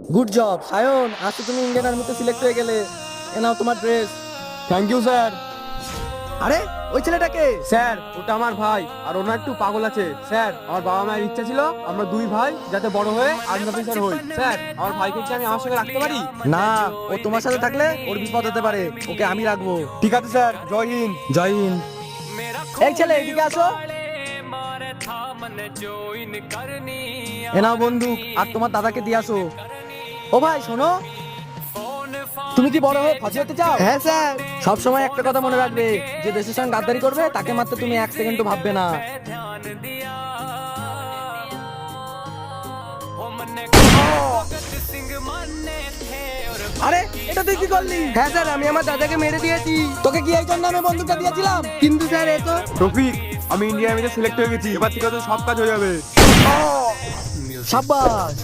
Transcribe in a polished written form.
Good job Sayan, আজ তো তুমি ইন্ডিয়ান আর্মিতে সিলেক্ট হয়ে গেলে। এ নাও তোমার ড্রেস। Thank you sir. আরে ওই ছেলেটাকে। স্যার ওটা আমার ভাই, আর ওনার একটু পাগল আছে। স্যার আমার বাবা মায়ের ইচ্ছা ছিল আমরা দুই ভাই যাতে বড় হয়ে আর্মি অফিসার হই। স্যার আমার ভাইকে কি আমি আমার সঙ্গে রাখতে পারি? না, ও তোমার সাথে থাকলে ওর বিপদ হতে পারে, ওকে আমি রাখবো। ঠিক আছে স্যার, জয় হিন্দ। জয় হিন্দ। এই ছেলে এদিকে আসো। এ নাও বন্দুক, আর তোমার দাদাকে দিয়ে আসো। ও ভাই শোনো, তুমি কি বড় হয়ে ফাঁসি হতে চাও? হ্যাঁ স্যার। সব সময় একটা কথা মনে রাখবে, যে দেশের সঙ্গে গাদ্দারি করবে তাকে মারতে তুমি এক সেকেন্ডও ভাববে না। আরে এটা তুই কি করলি? হ্যাঁ স্যার, আমি আমার দাদাকে মেরে দিয়েছি। তোকে কি এই জন্য আমি বন্দুকটা দিয়েছিলাম? কিন্তু স্যার এ তো রফিক, আমি ইন্ডিয়া আর্মিতে সিলেক্ট হয়ে গেছি, এবার থেকে তো সব কাজ হয়ে যাবে। সাব্বাস।